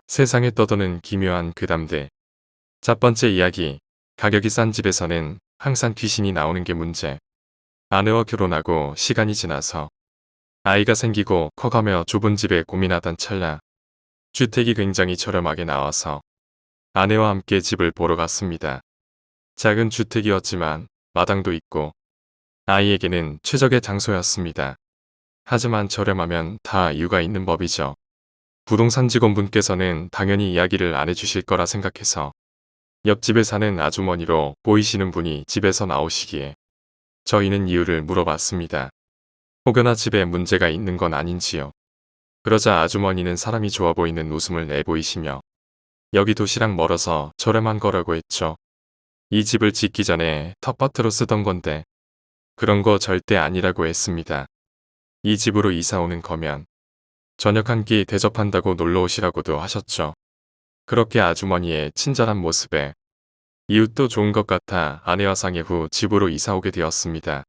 세상에 떠도는 기묘한 괴담들. 첫 번째 이야기. 가격이 싼 집에서는 항상 귀신이 나오는 게 문제. 아내와 결혼하고 시간이 지나서 아이가 생기고 커가며 좁은 집에 고민하던 찰나 주택이 굉장히 저렴하게 나와서 아내와 함께 집을 보러 갔습니다. 작은 주택이었지만 마당도 있고 아이에게는 최적의 장소였습니다. 하지만 저렴하면 다 이유가 있는 법이죠. 부동산 직원분께서는 당연히 이야기를 안 해주실 거라 생각해서 옆집에 사는 아주머니로 보이시는 분이 집에서 나오시기에 저희는 이유를 물어봤습니다. 혹여나 집에 문제가 있는 건 아닌지요. 그러자 아주머니는 사람이 좋아 보이는 웃음을 내보이시며 여기 도시락 멀어서 저렴한 거라고 했죠. 이 집을 짓기 전에 텃밭으로 쓰던 건데 그런 거 절대 아니라고 했습니다. 이 집으로 이사 오는 거면 저녁 한 끼 대접한다고 놀러 오시라고도 하셨죠. 그렇게 아주머니의 친절한 모습에 이웃도 좋은 것 같아 아내와 상의 후 집으로 이사 오게 되었습니다.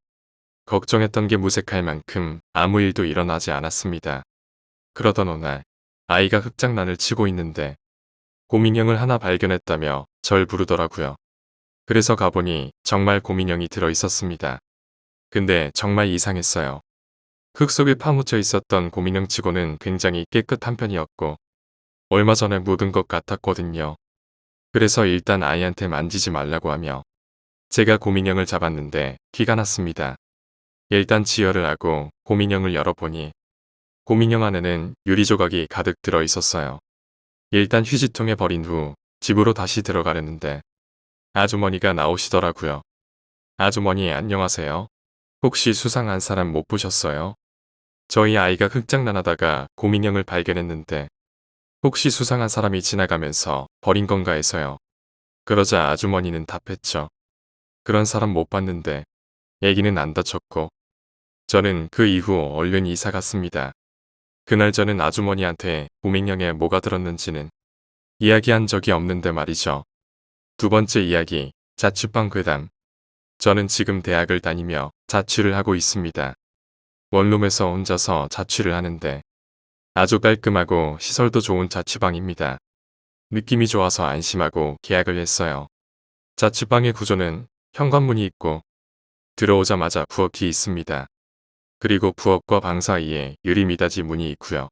걱정했던 게 무색할 만큼 아무 일도 일어나지 않았습니다. 그러던 어느 날 아이가 흑장난을 치고 있는데 곰인형을 하나 발견했다며 절 부르더라고요. 그래서 가보니 정말 곰인형이 들어있었습니다. 근데 정말 이상했어요. 흙 속에 파묻혀 있었던 곰인형 치고는 굉장히 깨끗한 편이었고 얼마 전에 묻은 것 같았거든요. 그래서 일단 아이한테 만지지 말라고 하며 제가 곰인형을 잡았는데 기가 났습니다. 일단 지혈을 하고 곰인형을 열어보니 곰인형 안에는 유리 조각이 가득 들어 있었어요. 일단 휴지통에 버린 후 집으로 다시 들어가려는데 아주머니가 나오시더라고요. 아주머니 안녕하세요. 혹시 수상한 사람 못 보셨어요? 저희 아이가 흑장난하다가 곰인형을 발견했는데 혹시 수상한 사람이 지나가면서 버린 건가 해서요. 그러자 아주머니는 답했죠. 그런 사람 못 봤는데 애기는 안 다쳤고 저는 그 이후 얼른 이사 갔습니다. 그날 저는 아주머니한테 곰인형에 뭐가 들었는지는 이야기한 적이 없는데 말이죠. 두 번째 이야기, 자취방 괴담. 저는 지금 대학을 다니며 자취를 하고 있습니다. 원룸에서 혼자서 자취를 하는데 아주 깔끔하고 시설도 좋은 자취방입니다. 느낌이 좋아서 안심하고 계약을 했어요. 자취방의 구조는 현관문이 있고 들어오자마자 부엌이 있습니다. 그리고 부엌과 방 사이에 유리 미닫이 문이 있고요.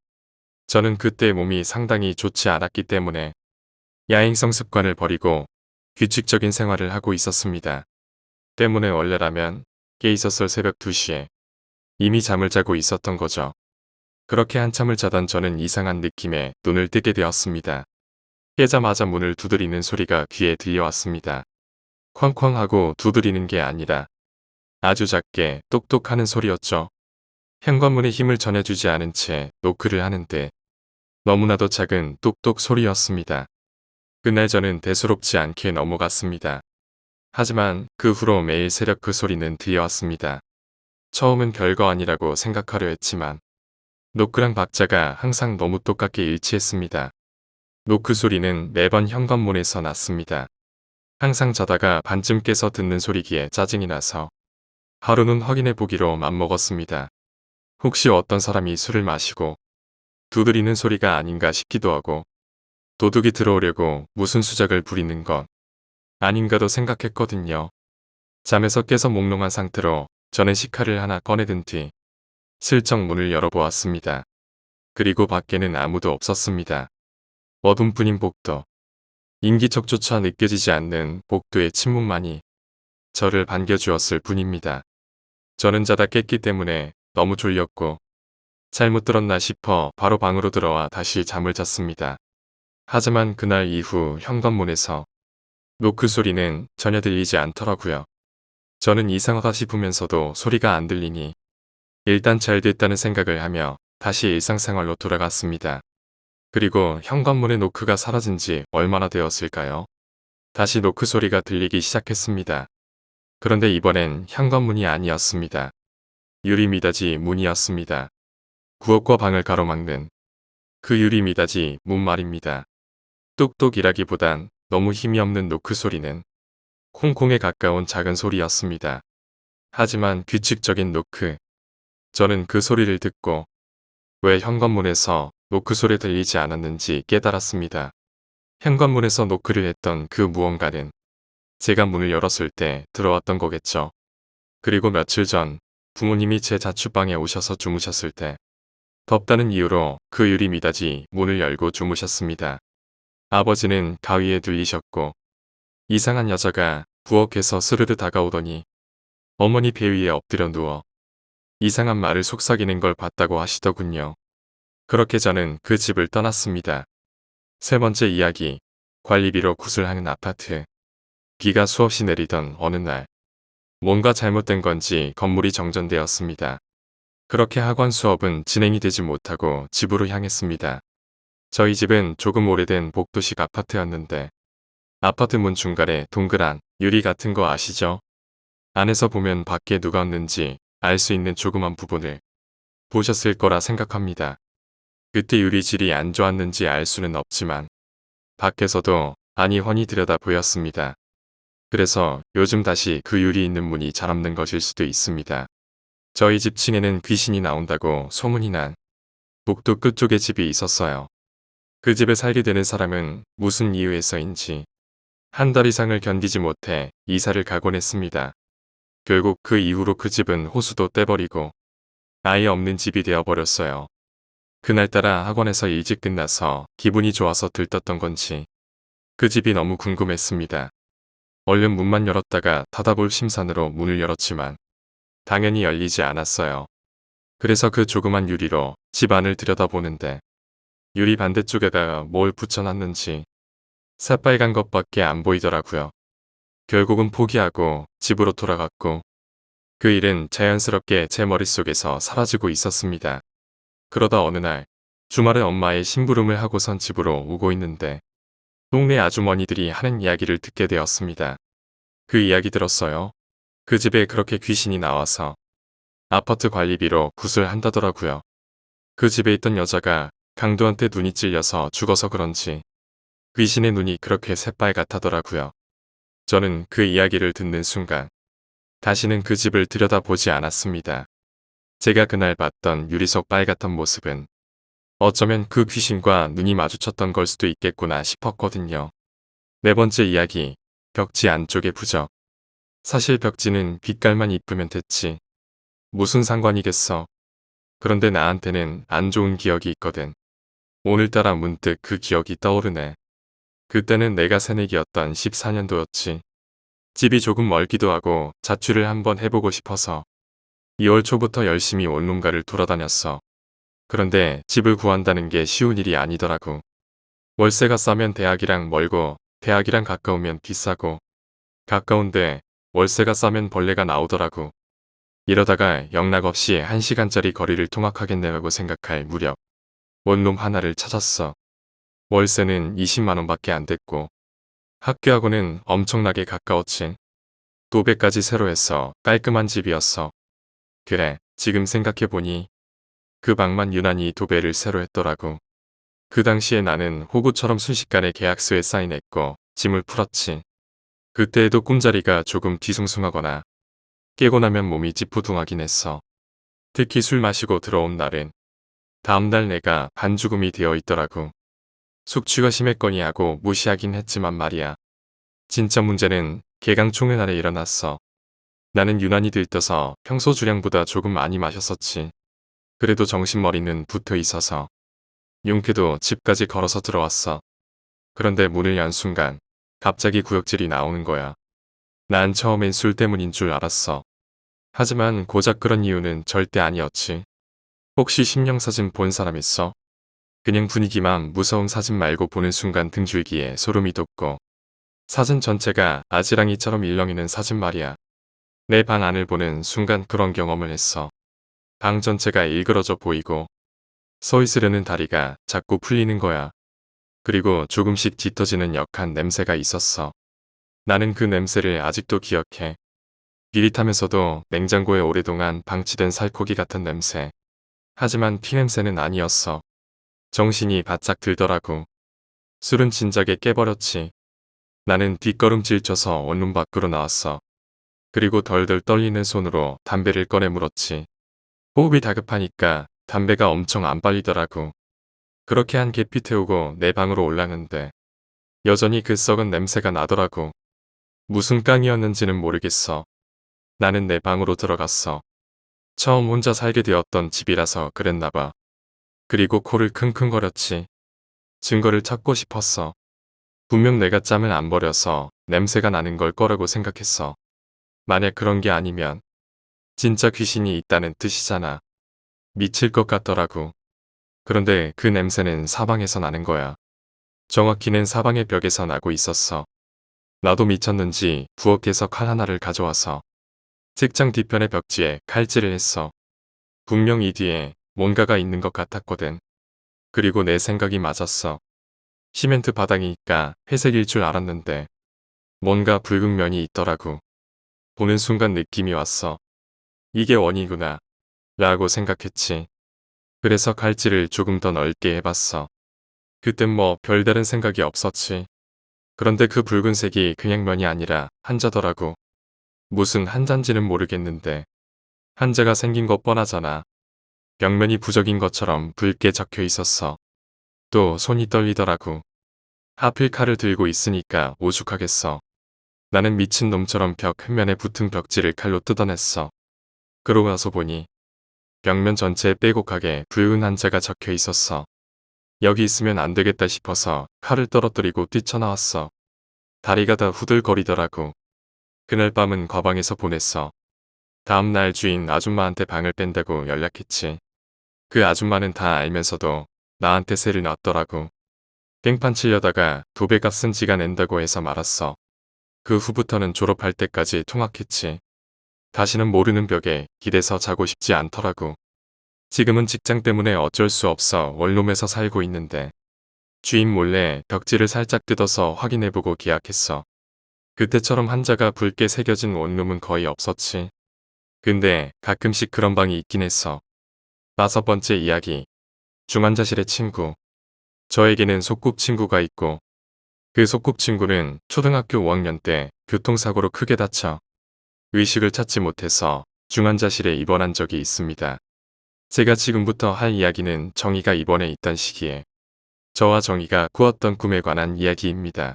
저는 그때 몸이 상당히 좋지 않았기 때문에 야행성 습관을 버리고 규칙적인 생활을 하고 있었습니다. 때문에 원래라면 깨 있었을 새벽 2시에 이미 잠을 자고 있었던 거죠. 그렇게 한참을 자던 저는 이상한 느낌에 눈을 뜨게 되었습니다. 깨자마자 문을 두드리는 소리가 귀에 들려왔습니다. 쾅쾅 하고 두드리는 게 아니라 아주 작게 똑똑하는 소리였죠. 현관문에 힘을 전해주지 않은 채 노크를 하는데 너무나도 작은 똑똑 소리였습니다. 그날 저는 대수롭지 않게 넘어갔습니다. 하지만 그 후로 매일 새벽 그 소리는 들려왔습니다. 처음은 별거 아니라고 생각하려 했지만 노크랑 박자가 항상 너무 똑같게 일치했습니다. 노크 소리는 매번 현관문에서 났습니다. 항상 자다가 반쯤 깨서 듣는 소리기에 짜증이 나서 하루는 확인해 보기로 맘먹었습니다. 혹시 어떤 사람이 술을 마시고 두드리는 소리가 아닌가 싶기도 하고 도둑이 들어오려고 무슨 수작을 부리는 것 아닌가도 생각했거든요. 잠에서 깨서 몽롱한 상태로 저는 식칼을 하나 꺼내든 뒤 슬쩍 문을 열어보았습니다. 그리고 밖에는 아무도 없었습니다. 어둠뿐인 복도. 인기척조차 느껴지지 않는 복도의 침묵만이 저를 반겨주었을 뿐입니다. 저는 자다 깼기 때문에 너무 졸렸고 잘못 들었나 싶어 바로 방으로 들어와 다시 잠을 잤습니다. 하지만 그날 이후 현관문에서 노크 소리는 전혀 들리지 않더라고요. 저는 이상하다 싶으면서도 소리가 안 들리니 일단 잘 됐다는 생각을 하며 다시 일상생활로 돌아갔습니다. 그리고 현관문의 노크가 사라진 지 얼마나 되었을까요? 다시 노크 소리가 들리기 시작했습니다. 그런데 이번엔 현관문이 아니었습니다. 유리 미닫이 문이었습니다. 부엌과 방을 가로막는 그 유리 미닫이 문 말입니다. 뚝뚝이라기보단 너무 힘이 없는 노크 소리는 콩콩에 가까운 작은 소리였습니다. 하지만 규칙적인 노크. 저는 그 소리를 듣고 왜 현관문에서 노크 소리 들리지 않았는지 깨달았습니다. 현관문에서 노크를 했던 그 무언가는 제가 문을 열었을 때 들어왔던 거겠죠. 그리고 며칠 전 부모님이 제 자취방에 오셔서 주무셨을 때 덥다는 이유로 그 유리 미닫이 문을 열고 주무셨습니다. 아버지는 가위에 들리셨고 이상한 여자가 부엌에서 스르르 다가오더니 어머니 배 위에 엎드려 누워 이상한 말을 속삭이는 걸 봤다고 하시더군요. 그렇게 저는 그 집을 떠났습니다. 세 번째 이야기, 관리비로 구슬하는 아파트. 비가 수없이 내리던 어느 날, 뭔가 잘못된 건지 건물이 정전되었습니다. 그렇게 학원 수업은 진행이 되지 못하고 집으로 향했습니다. 저희 집은 조금 오래된 복도식 아파트였는데 아파트 문 중간에 동그란 유리 같은 거 아시죠? 안에서 보면 밖에 누가 있는지 알 수 있는 조그만 부분을 보셨을 거라 생각합니다. 그때 유리질이 안 좋았는지 알 수는 없지만 밖에서도 아니 훤히 들여다 보였습니다. 그래서 요즘 다시 그 유리 있는 문이 잘 없는 것일 수도 있습니다. 저희 집 층에는 귀신이 나온다고 소문이 난 복도 끝쪽에 집이 있었어요. 그 집에 살게 되는 사람은 무슨 이유에서인지 한 달 이상을 견디지 못해 이사를 가곤 했습니다. 결국 그 이후로 그 집은 호수도 떼버리고 아예 없는 집이 되어버렸어요. 그날따라 학원에서 일찍 끝나서 기분이 좋아서 들떴던 건지 그 집이 너무 궁금했습니다. 얼른 문만 열었다가 닫아볼 심산으로 문을 열었지만 당연히 열리지 않았어요. 그래서 그 조그만 유리로 집 안을 들여다보는데 유리 반대쪽에다가 뭘 붙여놨는지 새빨간 것밖에 안 보이더라고요. 결국은 포기하고 집으로 돌아갔고 그 일은 자연스럽게 제 머릿속에서 사라지고 있었습니다. 그러다 어느 날 주말에 엄마의 심부름을 하고선 집으로 오고 있는데 동네 아주머니들이 하는 이야기를 듣게 되었습니다. 그 이야기 들었어요. 그 집에 그렇게 귀신이 나와서 아파트 관리비로 구슬한다더라고요. 그 집에 있던 여자가 강도한테 눈이 찔려서 죽어서 그런지 귀신의 눈이 그렇게 새빨갛다더라고요. 저는 그 이야기를 듣는 순간 다시는 그 집을 들여다보지 않았습니다. 제가 그날 봤던 유리 속 빨갛던 모습은 어쩌면 그 귀신과 눈이 마주쳤던 걸 수도 있겠구나 싶었거든요. 네 번째 이야기, 벽지 안쪽의 부적. 사실 벽지는 빛깔만 이쁘면 됐지. 무슨 상관이겠어. 그런데 나한테는 안 좋은 기억이 있거든. 오늘따라 문득 그 기억이 떠오르네. 그때는 내가 새내기였던 14년도였지. 집이 조금 멀기도 하고 자취를 한번 해보고 싶어서 2월 초부터 열심히 원룸가를 돌아다녔어. 그런데 집을 구한다는 게 쉬운 일이 아니더라고. 월세가 싸면 대학이랑 멀고 대학이랑 가까우면 비싸고 가까운데 월세가 싸면 벌레가 나오더라고. 이러다가 영락없이 1시간짜리 거리를 통학하겠네라고 생각할 무렵 원룸 하나를 찾았어. 월세는 20만 원밖에 안 됐고 학교하고는 엄청나게 가까웠지. 도배까지 새로 해서 깔끔한 집이었어. 그래, 지금 생각해보니 그 방만 유난히 도배를 새로 했더라고. 그 당시에 나는 호구처럼 순식간에 계약서에 사인했고 짐을 풀었지. 그때에도 꿈자리가 조금 뒤숭숭하거나 깨고 나면 몸이 찌뿌둥하긴 했어. 특히 술 마시고 들어온 날은 다음날 내가 반죽음이 되어 있더라고. 숙취가 심했거니 하고 무시하긴 했지만 말이야. 진짜 문제는 개강총회 날에 일어났어. 나는 유난히 들떠서 평소 주량보다 조금 많이 마셨었지. 그래도 정신머리는 붙어 있어서 용케도 집까지 걸어서 들어왔어. 그런데 문을 연 순간 갑자기 구역질이 나오는 거야. 난 처음엔 술 때문인 줄 알았어. 하지만 고작 그런 이유는 절대 아니었지. 혹시 심령사진 본 사람 있어? 그냥 분위기만 무서운 사진 말고 보는 순간 등줄기에 소름이 돋고 사진 전체가 아지랑이처럼 일렁이는 사진 말이야. 내 방 안을 보는 순간 그런 경험을 했어. 방 전체가 일그러져 보이고 서 있으려는 다리가 자꾸 풀리는 거야. 그리고 조금씩 짙어지는 역한 냄새가 있었어. 나는 그 냄새를 아직도 기억해. 비릿하면서도 냉장고에 오랫동안 방치된 살코기 같은 냄새. 하지만 피냄새는 아니었어. 정신이 바짝 들더라고. 술은 진작에 깨버렸지. 나는 뒷걸음질 쳐서 원룸 밖으로 나왔어. 그리고 덜덜 떨리는 손으로 담배를 꺼내 물었지. 호흡이 다급하니까 담배가 엄청 안 빨리더라고. 그렇게 한 계피 태우고 내 방으로 올랐는데 여전히 그 썩은 냄새가 나더라고. 무슨 깡이었는지는 모르겠어. 나는 내 방으로 들어갔어. 처음 혼자 살게 되었던 집이라서 그랬나 봐. 그리고 코를 킁킁거렸지. 증거를 찾고 싶었어. 분명 내가 짬을 안 버려서 냄새가 나는 걸 거라고 생각했어. 만약 그런 게 아니면 진짜 귀신이 있다는 뜻이잖아. 미칠 것 같더라고. 그런데 그 냄새는 사방에서 나는 거야. 정확히는 사방의 벽에서 나고 있었어. 나도 미쳤는지 부엌에서 칼 하나를 가져와서 책장 뒤편의 벽지에 칼질을 했어. 분명 이 뒤에 뭔가가 있는 것 같았거든. 그리고 내 생각이 맞았어. 시멘트 바닥이니까 회색일 줄 알았는데 뭔가 붉은 면이 있더라고. 보는 순간 느낌이 왔어. 이게 원이구나 라고 생각했지. 그래서 칼질을 조금 더 넓게 해봤어. 그땐 뭐 별다른 생각이 없었지. 그런데 그 붉은색이 그냥 면이 아니라 한자더라고. 무슨 한자인지는 모르겠는데 한자가 생긴 것 뻔하잖아. 벽면이 부적인 것처럼 붉게 적혀 있었어. 또 손이 떨리더라고. 하필 칼을 들고 있으니까 오죽하겠어. 나는 미친놈처럼 벽 흙면에 붙은 벽지를 칼로 뜯어냈어. 그러고 나서 보니 벽면 전체에 빼곡하게 붉은 한자가 적혀 있었어. 여기 있으면 안 되겠다 싶어서 칼을 떨어뜨리고 뛰쳐나왔어. 다리가 다 후들거리더라고. 그날 밤은 거방에서 보냈어. 다음날 주인 아줌마한테 방을 뺀다고 연락했지. 그 아줌마는 다 알면서도 나한테 세를 놨더라고. 깽판 치려다가 도배값은 지가 낸다고 해서 말았어. 그 후부터는 졸업할 때까지 통학했지. 다시는 모르는 벽에 기대서 자고 싶지 않더라고. 지금은 직장 때문에 어쩔 수 없어 원룸에서 살고 있는데 주인 몰래 벽지를 살짝 뜯어서 확인해보고 계약했어. 그때처럼 한자가 붉게 새겨진 원룸은 거의 없었지. 근데 가끔씩 그런 방이 있긴 했어. 5번째 이야기. 중환자실의 친구. 저에게는 소꿉친구가 있고 그 소꿉친구는 초등학교 5학년 때 교통사고로 크게 다쳐 의식을 찾지 못해서 중환자실에 입원한 적이 있습니다. 제가 지금부터 할 이야기는 정희가 입원해 있던 시기에 저와 정희가 꾸었던 꿈에 관한 이야기입니다.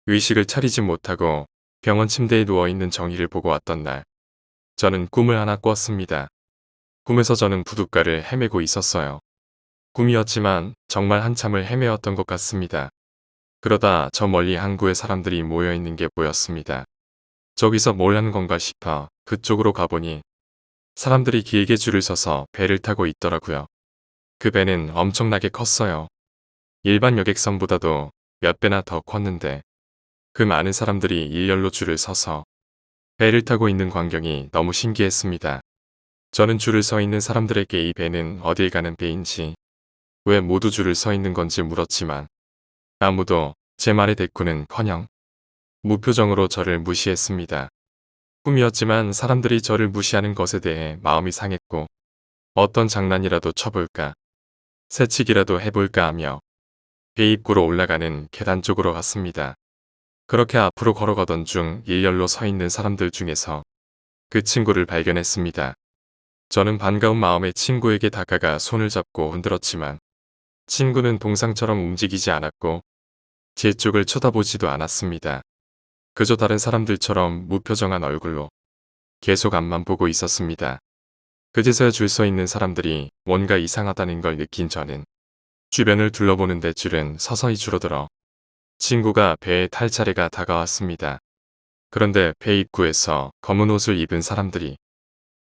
의식을 차리지 못하고 병원 침대에 누워있는 정희를 보고 왔던 날, 저는 꿈을 하나 꿨습니다. 꿈에서 저는 부둣가를 헤매고 있었어요. 꿈이었지만 정말 한참을 헤매었던 것 같습니다. 그러다 저 멀리 항구에 사람들이 모여있는 게 보였습니다. 저기서 뭘 하는 건가 싶어 그쪽으로 가보니 사람들이 길게 줄을 서서 배를 타고 있더라고요. 그 배는 엄청나게 컸어요. 일반 여객선보다도 몇 배나 더 컸는데 그 많은 사람들이 일렬로 줄을 서서 배를 타고 있는 광경이 너무 신기했습니다. 저는 줄을 서 있는 사람들에게 이 배는 어딜 가는 배인지 왜 모두 줄을 서 있는 건지 물었지만 아무도 제 말에 대꾸는커녕 무표정으로 저를 무시했습니다. 꿈이었지만 사람들이 저를 무시하는 것에 대해 마음이 상했고 어떤 장난이라도 쳐볼까, 새치기라도 해볼까 하며 배 입구로 올라가는 계단 쪽으로 갔습니다. 그렇게 앞으로 걸어가던 중 일렬로 서 있는 사람들 중에서 그 친구를 발견했습니다. 저는 반가운 마음에 친구에게 다가가 손을 잡고 흔들었지만 친구는 동상처럼 움직이지 않았고 제 쪽을 쳐다보지도 않았습니다. 그저 다른 사람들처럼 무표정한 얼굴로 계속 앞만 보고 있었습니다. 그제서야 줄 서 있는 사람들이 뭔가 이상하다는 걸 느낀 저는 주변을 둘러보는데 줄은 서서히 줄어들어 친구가 배에 탈 차례가 다가왔습니다. 그런데 배 입구에서 검은 옷을 입은 사람들이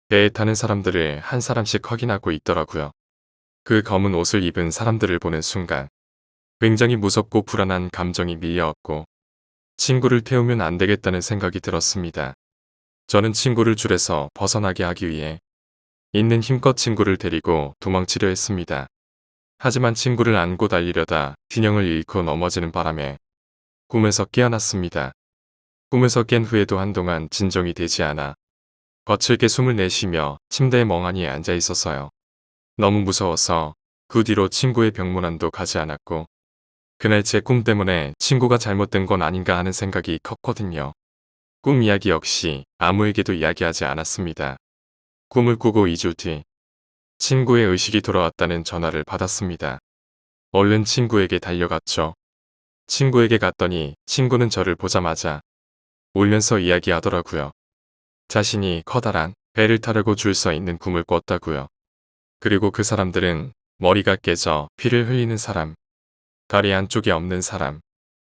배에 타는 사람들을 한 사람씩 확인하고 있더라고요. 그 검은 옷을 입은 사람들을 보는 순간 굉장히 무섭고 불안한 감정이 밀려왔고 친구를 태우면 안 되겠다는 생각이 들었습니다. 저는 친구를 줄에서 벗어나게 하기 위해 있는 힘껏 친구를 데리고 도망치려 했습니다. 하지만 친구를 안고 달리려다 균형을 잃고 넘어지는 바람에 꿈에서 깨어났습니다. 꿈에서 깬 후에도 한동안 진정이 되지 않아 거칠게 숨을 내쉬며 침대에 멍하니 앉아 있었어요. 너무 무서워서 그 뒤로 친구의 병문안도 가지 않았고 그날 제 꿈 때문에 친구가 잘못된 건 아닌가 하는 생각이 컸거든요. 꿈 이야기 역시 아무에게도 이야기하지 않았습니다. 꿈을 꾸고 2주 뒤 친구의 의식이 돌아왔다는 전화를 받았습니다. 얼른 친구에게 달려갔죠. 친구에게 갔더니 친구는 저를 보자마자 울면서 이야기하더라고요. 자신이 커다란 배를 타려고 줄 서 있는 꿈을 꿨다고요. 그리고 그 사람들은 머리가 깨져 피를 흘리는 사람, 다리 한쪽이 없는 사람,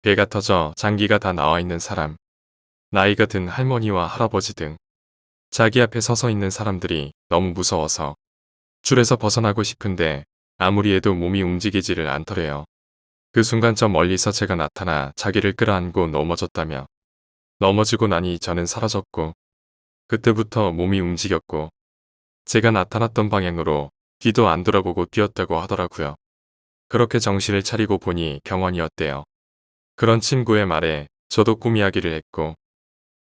배가 터져 장기가 다 나와 있는 사람, 나이가 든 할머니와 할아버지 등 자기 앞에 서서 있는 사람들이 너무 무서워서 줄에서 벗어나고 싶은데 아무리 해도 몸이 움직이지를 않더래요. 그 순간 저 멀리서 제가 나타나 자기를 끌어안고 넘어졌다며 넘어지고 나니 저는 사라졌고 그때부터 몸이 움직였고 제가 나타났던 방향으로 뒤도 안 돌아보고 뛰었다고 하더라고요. 그렇게 정신을 차리고 보니 병원이었대요. 그런 친구의 말에 저도 꿈 이야기를 했고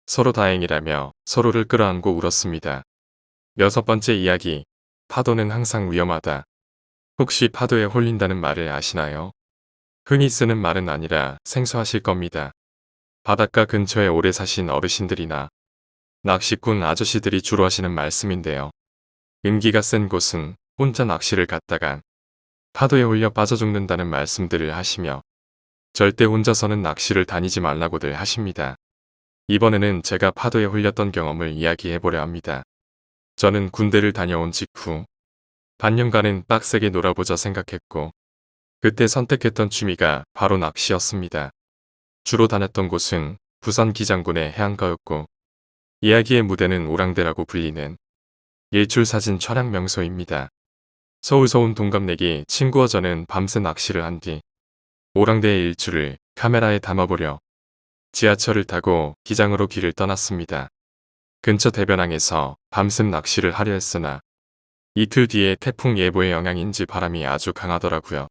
서로 다행이라며 서로를 끌어안고 울었습니다. 여섯 번째 이야기. 파도는 항상 위험하다. 혹시 파도에 홀린다는 말을 아시나요? 흔히 쓰는 말은 아니라 생소하실 겁니다. 바닷가 근처에 오래 사신 어르신들이나 낚시꾼 아저씨들이 주로 하시는 말씀인데요. 음기가 센 곳은 혼자 낚시를 갔다간 파도에 홀려 빠져 죽는다는 말씀들을 하시며 절대 혼자서는 낚시를 다니지 말라고들 하십니다. 이번에는 제가 파도에 홀렸던 경험을 이야기해보려 합니다. 저는 군대를 다녀온 직후 반년간은 빡세게 놀아보자 생각했고 그때 선택했던 취미가 바로 낚시였습니다. 주로 다녔던 곳은 부산 기장군의 해안가였고 이야기의 무대는 오랑대라고 불리는 일출사진 촬영 명소입니다. 서울서 온 동갑내기 친구와 저는 밤새 낚시를 한 뒤 오랑대의 일출을 카메라에 담아보려 지하철을 타고 기장으로 길을 떠났습니다. 근처 대변항에서 밤샘 낚시를 하려 했으나 이틀 뒤에 태풍 예보의 영향인지 바람이 아주 강하더라고요.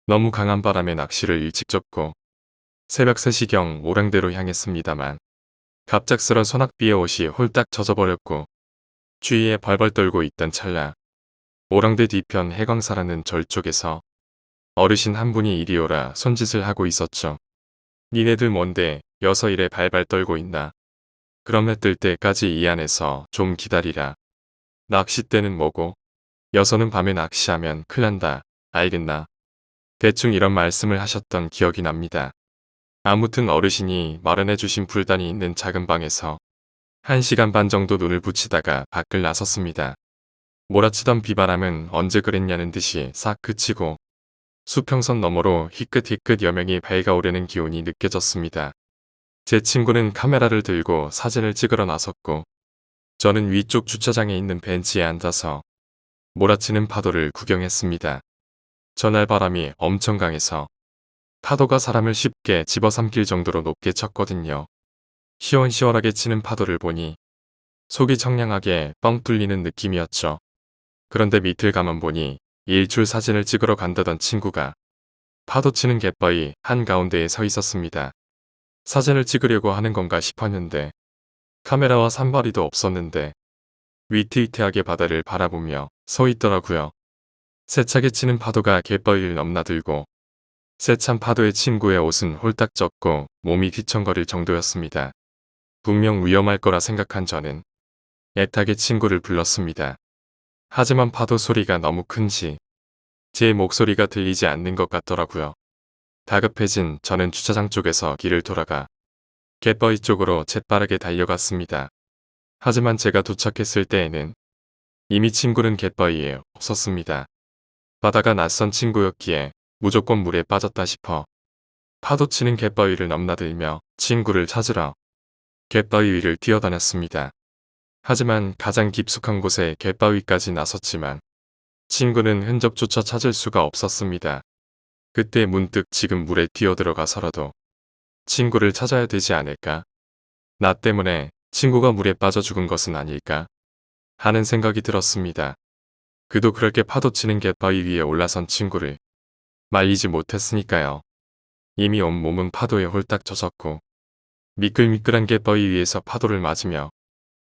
너무 강한 바람에 낚시를 일찍 접고 새벽 3시경 오랑대로 향했습니다만 갑작스런 소낙비에 옷이 홀딱 젖어버렸고 주위에 벌벌 떨고 있던 찰나 오랑대 뒤편 해광사라는 절 쪽에서 어르신 한 분이 이리 오라 손짓을 하고 있었죠. 니네들 뭔데 여서 이래 발발 떨고 있나. 그럼 해 뜰 때까지 이 안에서 좀 기다리라. 낚싯대는 뭐고 여서는 밤에 낚시하면 큰일 난다. 알겠나. 대충 이런 말씀을 하셨던 기억이 납니다. 아무튼 어르신이 마련해주신 불단이 있는 작은 방에서 1시간 반 정도 눈을 붙이다가 밖을 나섰습니다. 몰아치던 비바람은 언제 그랬냐는 듯이 싹 그치고 수평선 너머로 희끗희끗 여명이 밝아오르는 기운이 느껴졌습니다. 제 친구는 카메라를 들고 사진을 찍으러 나섰고 저는 위쪽 주차장에 있는 벤치에 앉아서 몰아치는 파도를 구경했습니다. 전날 바람이 엄청 강해서 파도가 사람을 쉽게 집어삼킬 정도로 높게 쳤거든요. 시원시원하게 치는 파도를 보니 속이 청량하게 뻥 뚫리는 느낌이었죠. 그런데 밑을 가만 보니 일출 사진을 찍으러 간다던 친구가 파도 치는 갯바위 한가운데에 서 있었습니다. 사진을 찍으려고 하는 건가 싶었는데 카메라와 산발이도 없었는데 위태위태하게 바다를 바라보며 서 있더라고요. 세차게 치는 파도가 갯바위를 넘나들고 세찬 파도에 친구의 옷은 홀딱 젖고 몸이 휘청거릴 정도였습니다. 분명 위험할 거라 생각한 저는 애타게 친구를 불렀습니다. 하지만 파도 소리가 너무 큰지 제 목소리가 들리지 않는 것 같더라고요. 다급해진 저는 주차장 쪽에서 길을 돌아가 갯바위 쪽으로 재빠르게 달려갔습니다. 하지만 제가 도착했을 때에는 이미 친구는 갯바위에 없었습니다. 바다가 낯선 친구였기에 무조건 물에 빠졌다 싶어 파도치는 갯바위를 넘나들며 친구를 찾으러 갯바위 위를 뛰어다녔습니다. 하지만 가장 깊숙한 곳에 갯바위까지 나섰지만 친구는 흔적조차 찾을 수가 없었습니다. 그때 문득 지금 물에 뛰어들어가서라도 친구를 찾아야 되지 않을까? 나 때문에 친구가 물에 빠져 죽은 것은 아닐까? 하는 생각이 들었습니다. 그도 그렇게 파도치는 갯바위 위에 올라선 친구를 말리지 못했으니까요. 이미 온몸은 파도에 홀딱 젖었고 미끌미끌한 갯바위 위에서 파도를 맞으며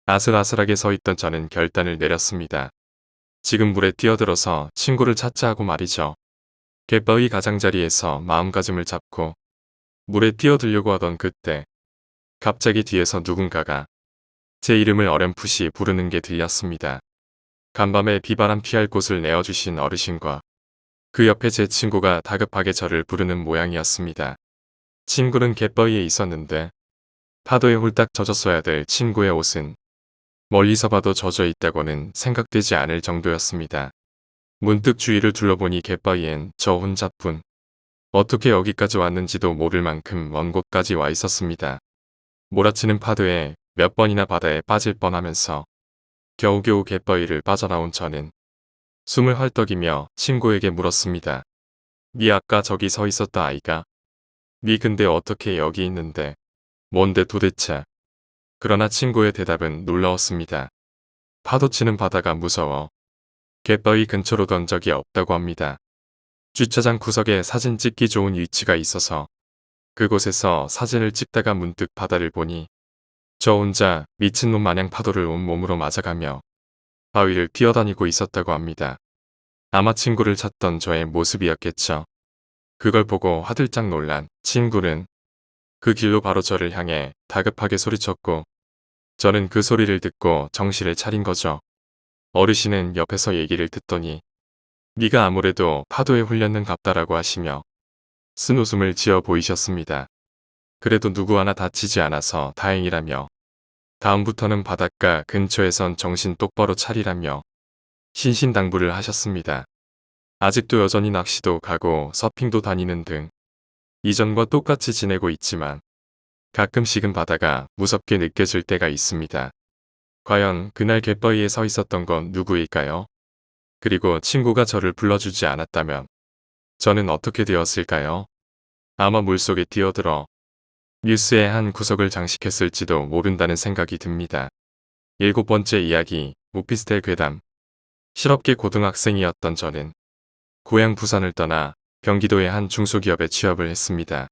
아슬아슬하게 서 있던 저는 결단을 내렸습니다. 지금 물에 뛰어들어서 친구를 찾자 하고 말이죠. 갯바위 가장자리에서 마음가짐을 잡고 물에 뛰어들려고 하던 그때 갑자기 뒤에서 누군가가 제 이름을 어렴풋이 부르는 게 들렸습니다. 간밤에 비바람 피할 곳을 내어주신 어르신과 그 옆에 제 친구가 다급하게 저를 부르는 모양이었습니다. 친구는 갯바위에 있었는데 파도에 홀딱 젖었어야 될 친구의 옷은 멀리서 봐도 젖어 있다고는 생각되지 않을 정도였습니다. 문득 주위를 둘러보니 갯바위엔 저 혼자뿐. 어떻게 여기까지 왔는지도 모를 만큼 먼 곳까지 와 있었습니다. 몰아치는 파도에 몇 번이나 바다에 빠질 뻔하면서 겨우겨우 갯바위를 빠져나온 저는 숨을 헐떡이며 친구에게 물었습니다. 니 아까 저기 서 있었다 아이가? 니 근데 어떻게 여기 있는데? 뭔데 도대체? 그러나 친구의 대답은 놀라웠습니다. 파도치는 바다가 무서워. 갯바위 근처로 던 적이 없다고 합니다. 주차장 구석에 사진 찍기 좋은 위치가 있어서 그곳에서 사진을 찍다가 문득 바다를 보니 저 혼자 미친놈 마냥 파도를 온몸으로 맞아가며 바위를 뛰어다니고 있었다고 합니다. 아마 친구를 찾던 저의 모습이었겠죠. 그걸 보고 화들짝 놀란 친구는 그 길로 바로 저를 향해 다급하게 소리쳤고 저는 그 소리를 듣고 정신을 차린 거죠. 어르신은 옆에서 얘기를 듣더니 네가 아무래도 파도에 홀렸는 갑다라고 하시며 쓴 웃음을 지어 보이셨습니다. 그래도 누구 하나 다치지 않아서 다행이라며 다음부터는 바닷가 근처에선 정신 똑바로 차리라며 신신당부를 하셨습니다. 아직도 여전히 낚시도 가고 서핑도 다니는 등 이전과 똑같이 지내고 있지만 가끔씩은 바다가 무섭게 느껴질 때가 있습니다. 과연 그날 갯바위에 서 있었던 건 누구일까요? 그리고 친구가 저를 불러주지 않았다면 저는 어떻게 되었을까요? 아마 물속에 뛰어들어 뉴스의 한 구석을 장식했을지도 모른다는 생각이 듭니다. 7번째 이야기, 오피스텔 괴담. 실업계 고등학생이었던 저는 고향 부산을 떠나 경기도의 한 중소기업에 취업을 했습니다.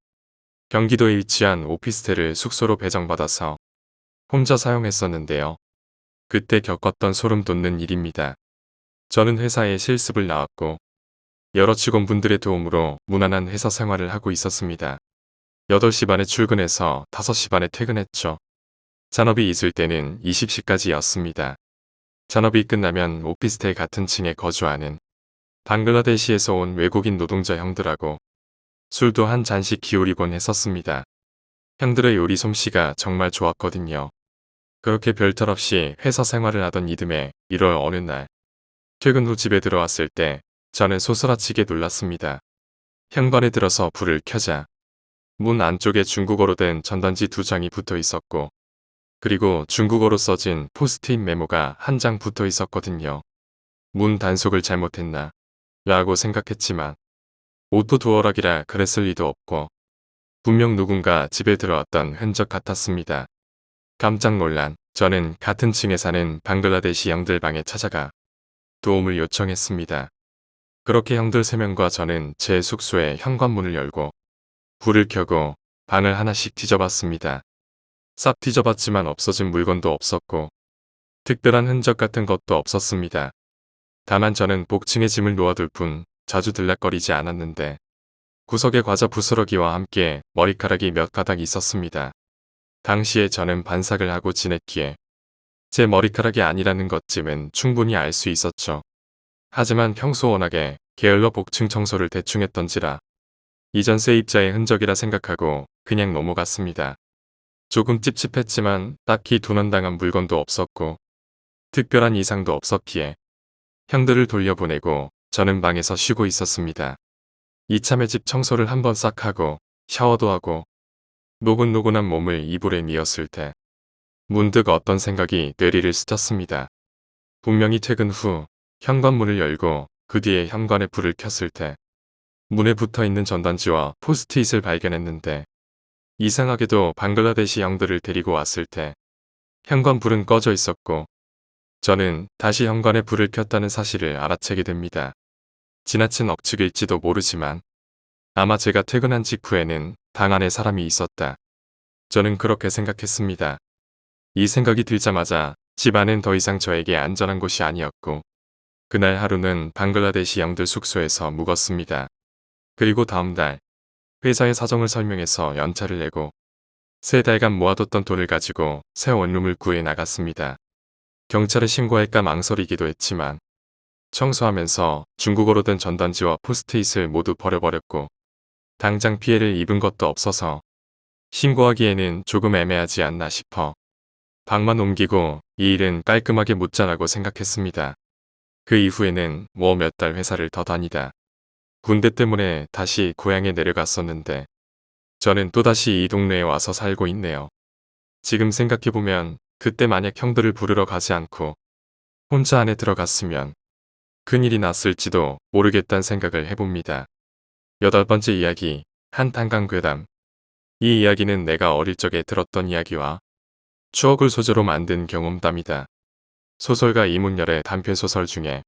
경기도에 위치한 오피스텔을 숙소로 배정받아서 혼자 사용했었는데요. 그때 겪었던 소름 돋는 일입니다. 저는 회사에 실습을 나왔고 여러 직원분들의 도움으로 무난한 회사 생활을 하고 있었습니다. 8시 반에 출근해서 5시 반에 퇴근했죠. 잔업이 있을 때는 20시까지였습니다. 잔업이 끝나면 오피스텔 같은 층에 거주하는 방글라데시에서 온 외국인 노동자 형들하고 술도 한 잔씩 기울이곤 했었습니다. 형들의 요리 솜씨가 정말 좋았거든요. 그렇게 별탈 없이 회사 생활을 하던 이듬해 1월 어느 날 퇴근 후 집에 들어왔을 때 저는 소스라치게 놀랐습니다. 현관에 들어서 불을 켜자 문 안쪽에 중국어로 된 전단지 2장이 붙어 있었고 그리고 중국어로 써진 포스트잇 메모가 한 장 붙어 있었거든요. 문 단속을 잘못했나 라고 생각했지만 오토 도어락이라 그랬을 리도 없고 분명 누군가 집에 들어왔던 흔적 같았습니다. 깜짝 놀란 저는 같은 층에 사는 방글라데시 형들 방에 찾아가 도움을 요청했습니다. 그렇게 형들 3명과 저는 제 숙소의 현관문을 열고 불을 켜고 방을 하나씩 뒤져봤습니다. 싹 뒤져봤지만 없어진 물건도 없었고 특별한 흔적 같은 것도 없었습니다. 다만 저는 복층에 짐을 놓아둘 뿐 자주 들락거리지 않았는데 구석에 과자 부스러기와 함께 머리카락이 몇 가닥 있었습니다. 당시에 저는 반삭을 하고 지냈기에 제 머리카락이 아니라는 것쯤은 충분히 알 수 있었죠. 하지만 평소 워낙에 게을러 복층 청소를 대충 했던지라 이전 세입자의 흔적이라 생각하고 그냥 넘어갔습니다. 조금 찝찝했지만 딱히 도난당한 물건도 없었고 특별한 이상도 없었기에 형들을 돌려보내고 저는 방에서 쉬고 있었습니다. 이참에 집 청소를 한번 싹 하고 샤워도 하고 노곤노곤한 몸을 이불에 미었을 때 문득 어떤 생각이 뇌리를 스쳤습니다. 분명히 퇴근 후 현관문을 열고 그 뒤에 현관에 불을 켰을 때 문에 붙어있는 전단지와 포스트잇을 발견했는데 이상하게도 방글라데시 형들을 데리고 왔을 때 현관 불은 꺼져 있었고 저는 다시 현관에 불을 켰다는 사실을 알아채게 됩니다. 지나친 억측일지도 모르지만 아마 제가 퇴근한 직후에는 방 안에 사람이 있었다. 저는 그렇게 생각했습니다. 이 생각이 들자마자 집 안은 더 이상 저에게 안전한 곳이 아니었고 그날 하루는 방글라데시 형들 숙소에서 묵었습니다. 그리고 다음 달 회사의 사정을 설명해서 연차를 내고 3달간 모아뒀던 돈을 가지고 새 원룸을 구해 나갔습니다. 경찰에 신고할까 망설이기도 했지만 청소하면서 중국어로 된 전단지와 포스트잇을 모두 버려버렸고 당장 피해를 입은 것도 없어서 신고하기에는 조금 애매하지 않나 싶어 방만 옮기고 이 일은 깔끔하게 묻자라고 생각했습니다. 그 이후에는 뭐 몇 달 회사를 더 다니다 군대 때문에 다시 고향에 내려갔었는데 저는 또다시 이 동네에 와서 살고 있네요. 지금 생각해보면 그때 만약 형들을 부르러 가지 않고 혼자 안에 들어갔으면 큰일이 났을지도 모르겠다는 생각을 해봅니다. 8번째 이야기, 한탄강 괴담. 이 이야기는 내가 어릴 적에 들었던 이야기와 추억을 소재로 만든 경험담이다. 소설가 이문열의 단편소설 중에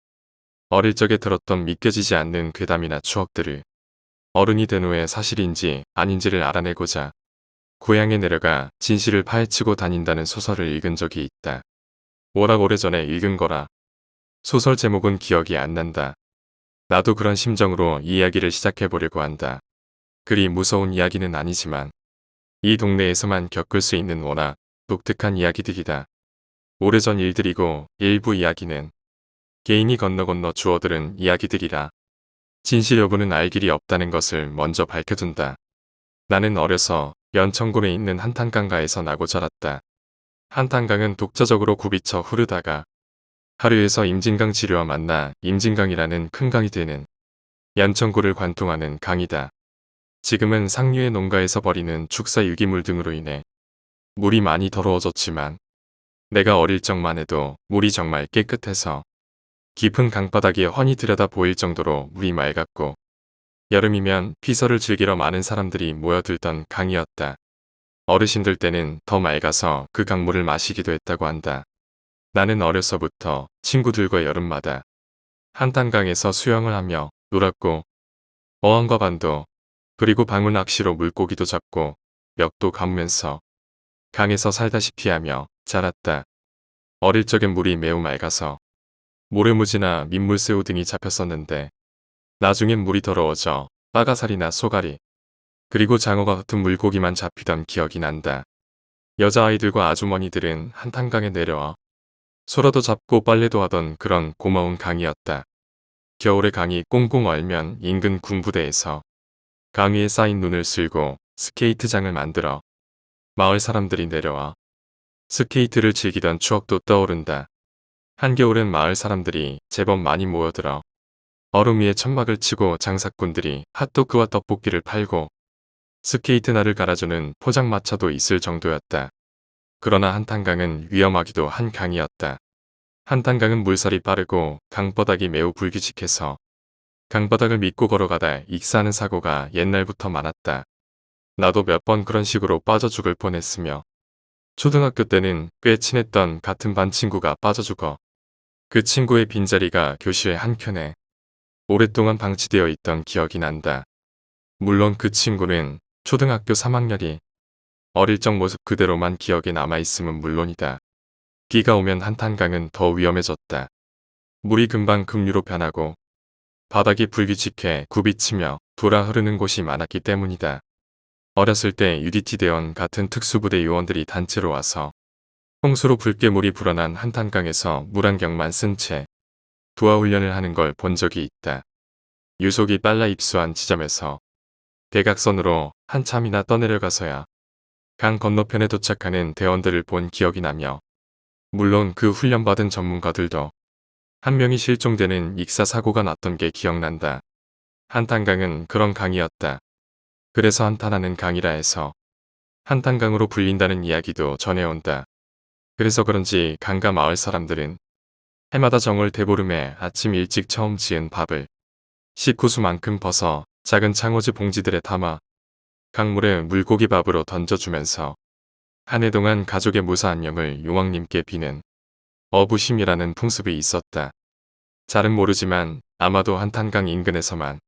어릴 적에 들었던 믿겨지지 않는 괴담이나 추억들을 어른이 된 후에 사실인지 아닌지를 알아내고자 고향에 내려가 진실을 파헤치고 다닌다는 소설을 읽은 적이 있다. 워낙 오래전에 읽은 거라 소설 제목은 기억이 안 난다. 나도 그런 심정으로 이 이야기를 시작해보려고 한다. 그리 무서운 이야기는 아니지만 이 동네에서만 겪을 수 있는 워낙 독특한 이야기들이다. 오래전 일들이고 일부 이야기는 개인이 건너 주워들은 이야기들이라 진실 여부는 알 길이 없다는 것을 먼저 밝혀둔다. 나는 어려서 연천군에 있는 한탄강가에서 나고 자랐다. 한탄강은 독자적으로 굽이쳐 흐르다가 하류에서 임진강 지류와 만나 임진강이라는 큰 강이 되는 연천구를 관통하는 강이다. 지금은 상류의 농가에서 버리는 축사 유기물 등으로 인해 물이 많이 더러워졌지만 내가 어릴 적만 해도 물이 정말 깨끗해서 깊은 강바닥이 훤히 들여다 보일 정도로 물이 맑았고 여름이면 피서를 즐기러 많은 사람들이 모여들던 강이었다. 어르신들 때는 더 맑아서 그 강물을 마시기도 했다고 한다. 나는 어려서부터 친구들과 여름마다 한탄강에서 수영을 하며 놀았고 어항과 반도 그리고 방울 낚시로 물고기도 잡고 멱도 감으면서 강에서 살다시피 하며 자랐다. 어릴 적엔 물이 매우 맑아서 모래무지나 민물새우 등이 잡혔었는데 나중엔 물이 더러워져 빠가사리나 쏘가리 그리고 장어가 같은 물고기만 잡히던 기억이 난다. 여자아이들과 아주머니들은 한탄강에 내려와 소라도 잡고 빨래도 하던 그런 고마운 강이었다. 겨울에 강이 꽁꽁 얼면 인근 군부대에서 강 위에 쌓인 눈을 쓸고 스케이트장을 만들어 마을 사람들이 내려와 스케이트를 즐기던 추억도 떠오른다. 한겨울엔 마을 사람들이 제법 많이 모여들어 얼음 위에 천막을 치고 장사꾼들이 핫도그와 떡볶이를 팔고 스케이트 날을 갈아주는 포장마차도 있을 정도였다. 그러나 한탄강은 위험하기도 한 강이었다. 한탄강은 물살이 빠르고 강바닥이 매우 불규칙해서 강바닥을 믿고 걸어가다 익사하는 사고가 옛날부터 많았다. 나도 몇 번 그런 식으로 빠져 죽을 뻔했으며 초등학교 때는 꽤 친했던 같은 반 친구가 빠져 죽어 그 친구의 빈자리가 교실 한켠에 오랫동안 방치되어 있던 기억이 난다. 물론 그 친구는 초등학교 3학년이 어릴 적 모습 그대로만 기억에 남아있음은 물론이다. 비가 오면 한탄강은 더 위험해졌다. 물이 금방 급류로 변하고 바닥이 불규칙해 굽이치며 돌아 흐르는 곳이 많았기 때문이다. 어렸을 때 UDT 대원 같은 특수부대 요원들이 단체로 와서 홍수로 붉게 물이 불어난 한탄강에서 물안경만 쓴 채 도하훈련을 하는 걸 본 적이 있다. 유속이 빨라 입수한 지점에서 대각선으로 한참이나 떠내려가서야 강 건너편에 도착하는 대원들을 본 기억이 나며 물론 그 훈련받은 전문가들도 한 명이 실종되는 익사 사고가 났던 게 기억난다. 한탄강은 그런 강이었다. 그래서 한탄하는 강이라 해서 한탄강으로 불린다는 이야기도 전해온다. 그래서 그런지 강가 마을 사람들은 해마다 정월 대보름에 아침 일찍 처음 지은 밥을 식구수만큼 벗어 작은 창호지 봉지들에 담아 강물에 물고기 밥으로 던져주면서 한 해 동안 가족의 무사한 영을 용왕님께 비는 어부심이라는 풍습이 있었다. 잘은 모르지만 아마도 한탄강 인근에서만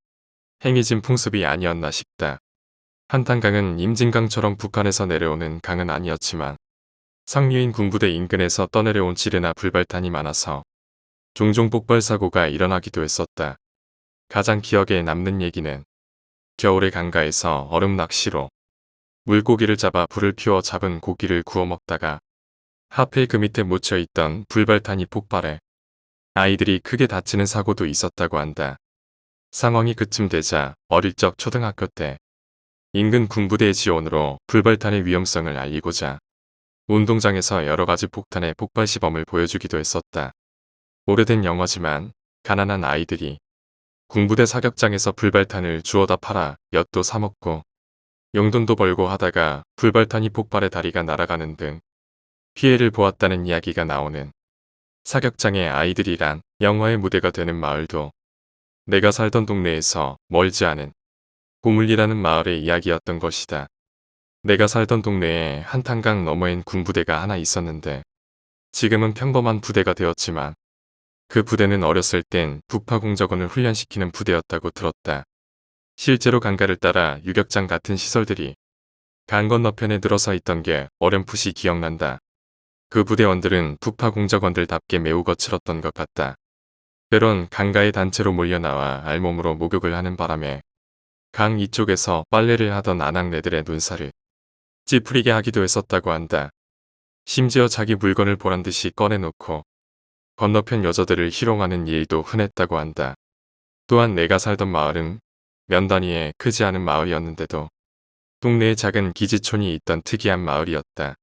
행해진 풍습이 아니었나 싶다. 한탄강은 임진강처럼 북한에서 내려오는 강은 아니었지만 상류인 군부대 인근에서 떠내려온 지뢰나 불발탄이 많아서 종종 폭발 사고가 일어나기도 했었다. 가장 기억에 남는 얘기는 겨울에 강가에서 얼음 낚시로 물고기를 잡아 불을 피워 잡은 고기를 구워 먹다가 하필 그 밑에 묻혀있던 불발탄이 폭발해 아이들이 크게 다치는 사고도 있었다고 한다. 상황이 그쯤 되자 어릴 적 초등학교 때 인근 군부대의 지원으로 불발탄의 위험성을 알리고자 운동장에서 여러 가지 폭탄의 폭발 시범을 보여주기도 했었다. 오래된 영화지만 가난한 아이들이 군부대 사격장에서 불발탄을 주워다 팔아 엿도 사먹고 용돈도 벌고 하다가 불발탄이 폭발해 다리가 날아가는 등 피해를 보았다는 이야기가 나오는 사격장의 아이들이란 영화의 무대가 되는 마을도 내가 살던 동네에서 멀지 않은 고물리라는 마을의 이야기였던 것이다. 내가 살던 동네에 한탄강 너머엔 군부대가 하나 있었는데 지금은 평범한 부대가 되었지만 그 부대는 어렸을 땐 북파공작원을 훈련시키는 부대였다고 들었다. 실제로 강가를 따라 유격장 같은 시설들이 강 건너편에 늘어서 있던 게 어렴풋이 기억난다. 그 부대원들은 북파공작원들답게 매우 거칠었던 것 같다. 때론 강가에 단체로 몰려나와 알몸으로 목욕을 하는 바람에 강 이쪽에서 빨래를 하던 아낙네들의 눈살을 찌푸리게 하기도 했었다고 한다. 심지어 자기 물건을 보란듯이 꺼내놓고 건너편 여자들을 희롱하는 일도 흔했다고 한다. 또한 내가 살던 마을은 면 단위의 크지 않은 마을이었는데도 동네에 작은 기지촌이 있던 특이한 마을이었다.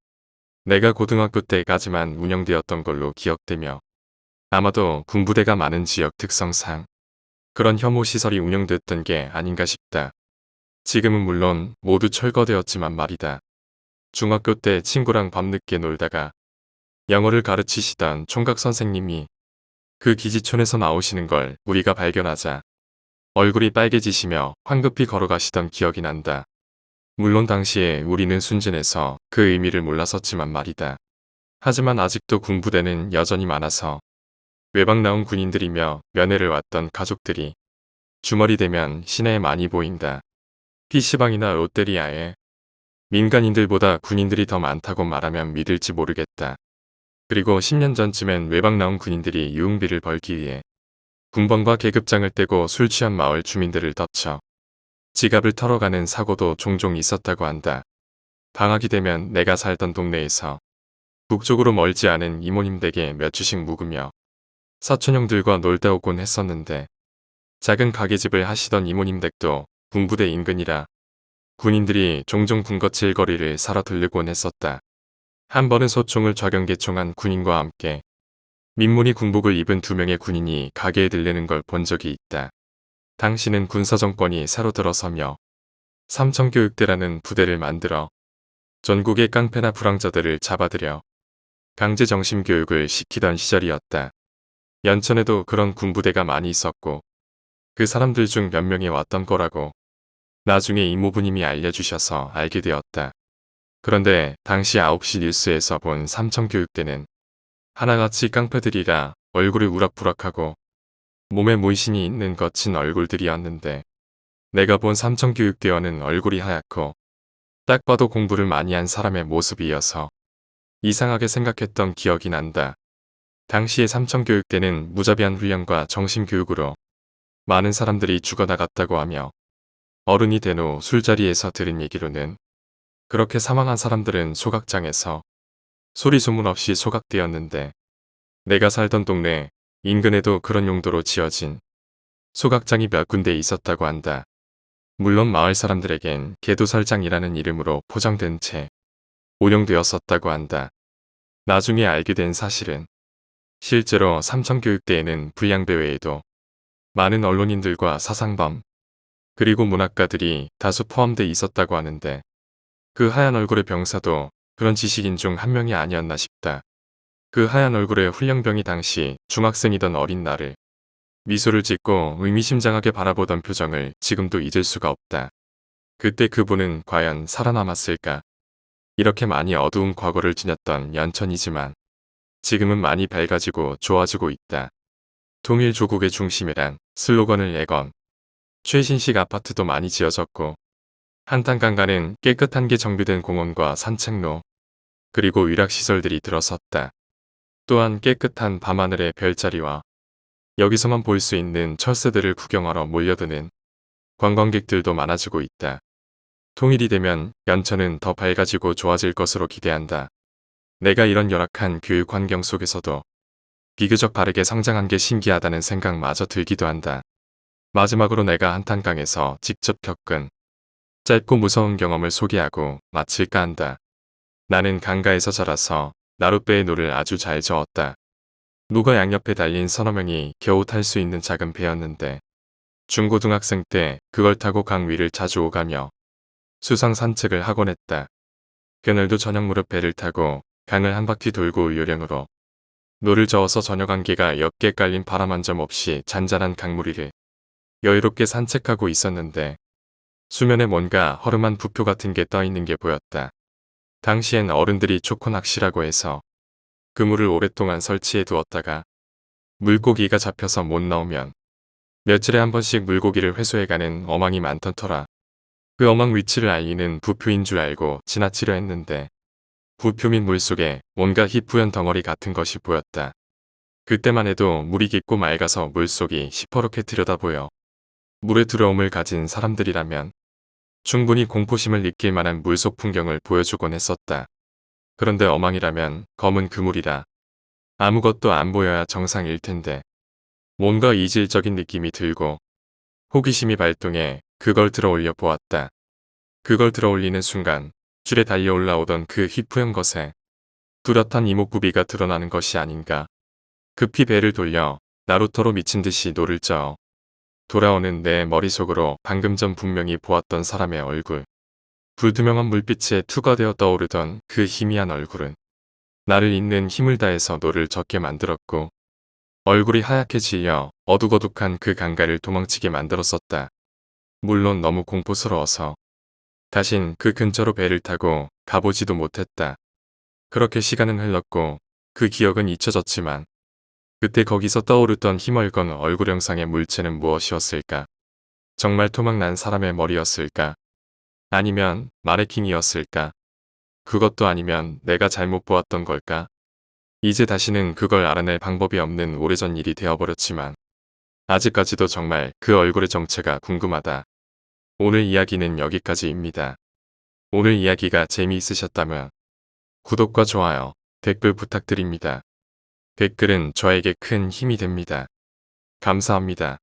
내가 고등학교 때까지만 운영되었던 걸로 기억되며 아마도 군부대가 많은 지역 특성상 그런 혐오시설이 운영됐던 게 아닌가 싶다. 지금은 물론 모두 철거되었지만 말이다. 중학교 때 친구랑 밤늦게 놀다가 영어를 가르치시던 총각 선생님이 그 기지촌에서 나오시는 걸 우리가 발견하자 얼굴이 빨개지시며 황급히 걸어가시던 기억이 난다. 물론 당시에 우리는 순진해서 그 의미를 몰랐었지만 말이다. 하지만 아직도 군부대는 여전히 많아서 외박 나온 군인들이며 면회를 왔던 가족들이 주말이 되면 시내에 많이 보인다. PC방이나 롯데리아에 민간인들보다 군인들이 더 많다고 말하면 믿을지 모르겠다. 그리고 10년 전쯤엔 외박 나온 군인들이 유흥비를 벌기 위해 군번과 계급장을 떼고 술 취한 마을 주민들을 덮쳐 지갑을 털어가는 사고도 종종 있었다고 한다. 방학이 되면 내가 살던 동네에서 북쪽으로 멀지 않은 이모님 댁에 몇 주씩 묵으며 사촌형들과 놀다 오곤 했었는데 작은 가게집을 하시던 이모님 댁도 군부대 인근이라 군인들이 종종 군것질 거리를 사러 들르곤 했었다. 한 번은 소총을 좌경계총한 군인과 함께 민무늬 군복을 입은 2명의 군인이 가게에 들르는 걸 본 적이 있다. 당시는 군사정권이 새로 들어서며 삼천교육대라는 부대를 만들어 전국의 깡패나 불황자들을 잡아들여 강제정신교육을 시키던 시절이었다. 연천에도 그런 군부대가 많이 있었고 그 사람들 중 몇 명이 왔던 거라고 나중에 이모부님이 알려주셔서 알게 되었다. 그런데 당시 9시 뉴스에서 본 삼천교육대는 하나같이 깡패들이라 얼굴이 우락부락하고 몸에 문신이 있는 거친 얼굴들이었는데 내가 본 삼천교육대원은 얼굴이 하얗고 딱 봐도 공부를 많이 한 사람의 모습이어서 이상하게 생각했던 기억이 난다. 당시의 삼천교육대는 무자비한 훈련과 정신교육으로 많은 사람들이 죽어나갔다고 하며 어른이 된 후 술자리에서 들은 얘기로는 그렇게 사망한 사람들은 소각장에서 소리 소문 없이 소각되었는데 내가 살던 동네 인근에도 그런 용도로 지어진 소각장이 몇 군데 있었다고 한다. 물론 마을 사람들에겐 개도설장이라는 이름으로 포장된 채 운영되었었다고 한다. 나중에 알게 된 사실은 실제로 삼천교육대에는 불량배 외에도 많은 언론인들과 사상범 그리고 문학가들이 다수 포함돼 있었다고 하는데 그 하얀 얼굴의 병사도 그런 지식인 중 한 명이 아니었나 싶다. 그 하얀 얼굴의 훈련병이 당시 중학생이던 어린 나를 미소를 짓고 의미심장하게 바라보던 표정을 지금도 잊을 수가 없다. 그때 그분은 과연 살아남았을까? 이렇게 많이 어두운 과거를 지녔던 연천이지만 지금은 많이 밝아지고 좋아지고 있다. 통일조국의 중심이란 슬로건을 내건 최신식 아파트도 많이 지어졌고 한탄강가는 깨끗한 게 정비된 공원과 산책로 그리고 위락시설들이 들어섰다. 또한 깨끗한 밤하늘의 별자리와 여기서만 볼 수 있는 철새들을 구경하러 몰려드는 관광객들도 많아지고 있다. 통일이 되면 연천은 더 밝아지고 좋아질 것으로 기대한다. 내가 이런 열악한 교육 환경 속에서도 비교적 바르게 성장한 게 신기하다는 생각마저 들기도 한다. 마지막으로 내가 한탄강에서 직접 겪은 짧고 무서운 경험을 소개하고 마칠까 한다. 나는 강가에서 자라서 나룻배에 노를 아주 잘 저었다. 누가 양옆에 달린 서너 명이 겨우 탈 수 있는 작은 배였는데 중고등학생 때 그걸 타고 강 위를 자주 오가며 수상 산책을 하곤 했다. 그날도 저녁 무렵 배를 타고 강을 한 바퀴 돌고 요령으로 노를 저어서 저녁 안개가 옅게 깔린 바람 한 점 없이 잔잔한 강물 위를 여유롭게 산책하고 있었는데 수면에 뭔가 허름한 부표 같은 게 떠있는 게 보였다. 당시엔 어른들이 초코 낚시라고 해서 그물을 오랫동안 설치해 두었다가 물고기가 잡혀서 못 나오면 며칠에 한 번씩 물고기를 회수해가는 어망이 많던 터라 그 어망 위치를 알리는 부표인 줄 알고 지나치려 했는데 부표 및 물속에 뭔가 희뿌연 덩어리 같은 것이 보였다. 그때만 해도 물이 깊고 맑아서 물속이 시퍼렇게 들여다보여 물의 두려움을 가진 사람들이라면 충분히 공포심을 느낄 만한 물속 풍경을 보여주곤 했었다. 그런데 어망이라면 검은 그물이라 아무것도 안 보여야 정상일 텐데 뭔가 이질적인 느낌이 들고 호기심이 발동해 그걸 들어 올려 보았다. 그걸 들어 올리는 순간 줄에 달려 올라오던 그 휘푸연 것에 뚜렷한 이목구비가 드러나는 것이 아닌가. 급히 배를 돌려 나루터로 미친 듯이 노를 저어 돌아오는 내 머릿속으로 방금 전 분명히 보았던 사람의 얼굴. 불투명한 물빛에 투과되어 떠오르던 그 희미한 얼굴은 나를 잇는 힘을 다해서 노를 젓게 만들었고 얼굴이 하얗게 질려 어둑어둑한 그 강가를 도망치게 만들었었다. 물론 너무 공포스러워서 다신 그 근처로 배를 타고 가보지도 못했다. 그렇게 시간은 흘렀고 그 기억은 잊혀졌지만 그때 거기서 떠오르던 희멀건 얼굴 형상의 물체는 무엇이었을까? 정말 토막난 사람의 머리였을까? 아니면 마네킹이었을까? 그것도 아니면 내가 잘못 보았던 걸까? 이제 다시는 그걸 알아낼 방법이 없는 오래전 일이 되어버렸지만 아직까지도 정말 그 얼굴의 정체가 궁금하다. 오늘 이야기는 여기까지입니다. 오늘 이야기가 재미있으셨다면 구독과 좋아요, 댓글 부탁드립니다. 댓글은 저에게 큰 힘이 됩니다. 감사합니다.